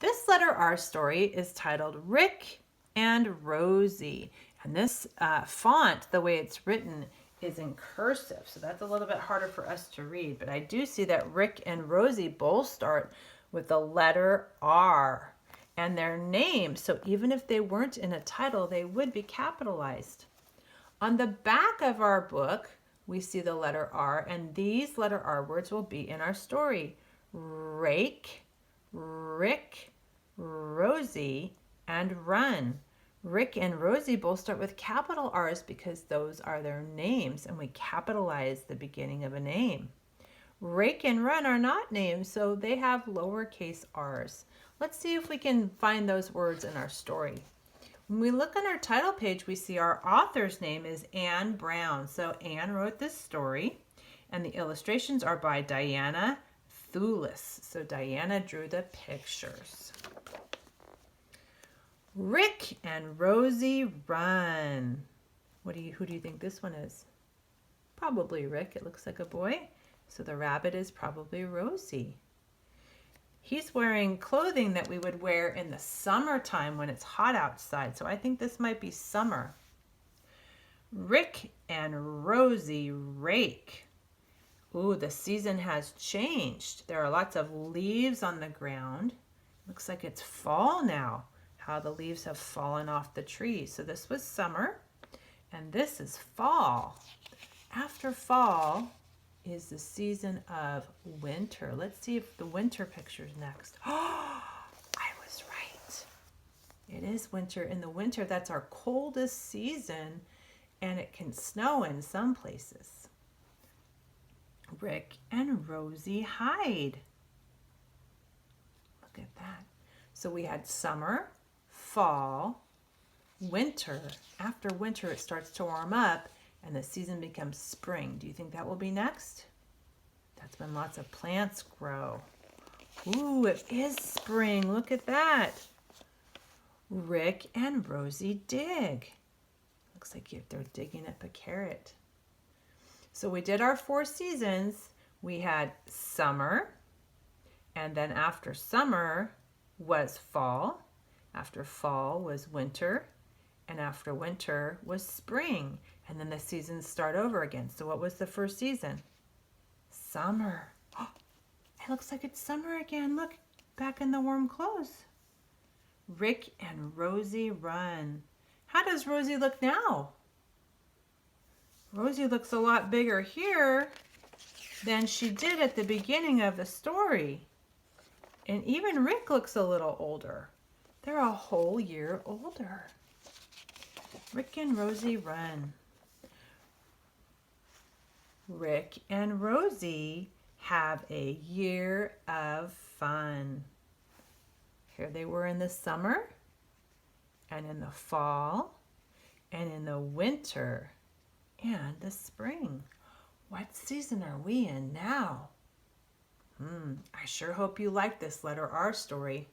This letter R story is titled Rick and Rosie. And this font, the way it's written, is in cursive. So that's a little bit harder for us to read. But I do see that Rick and Rosie both start with the letter R. And their names, so even if they weren't in a title, they would be capitalized. On the back of our book, we see the letter R, and these letter R words will be in our story. Rake, Rick, Rosie, and run. Rick and Rosie both start with capital R's because those are their names, and we capitalize the beginning of a name. Rake and run are not names, so they have lowercase r's. Let's see if we can find those words in our story. When we look on our title page, we see our author's name is Anne Brown. So Anne wrote this story, and the illustrations are by Diana Thulis. So Diana drew the pictures. Rick and Rosie run. Who do you think this one is? Probably Rick. It looks like a boy. So the rabbit is probably Rosie. He's wearing clothing that we would wear in the summertime when it's hot outside. So I think this might be summer. Rick and Rosie rake. Ooh, the season has changed. There are lots of leaves on the ground. Looks like it's fall now. How the leaves have fallen off the trees. So this was summer, and this is fall. After fall is the season of winter. Let's see if the winter picture's next. Oh, I was right. It is winter. In the winter, that's our coldest season, and it can snow in some places. Rick and Rosie hide. Look at that. So we had summer, fall, winter. After winter, it starts to warm up, and the season becomes spring. Do you think that will be next? That's when lots of plants grow. Ooh, it is spring. Look at that. Rick and Rosie dig. Looks like they're digging up a carrot. So we did our 4 seasons. We had summer, and then after summer was fall. After fall was winter, and after winter was spring. And then the seasons start over again. So what was the first season? Summer. Oh, it looks like it's summer again. Look, back in the warm clothes. Rick and Rosie run. How does Rosie look now? Rosie looks a lot bigger here than she did at the beginning of the story. And even Rick looks a little older. They're a whole year older. Rick and Rosie run. Rick and Rosie have a year of fun. Here they were in the summer, and in the fall, and in the winter, and the spring. What season are we in now? I sure hope you like this letter R story.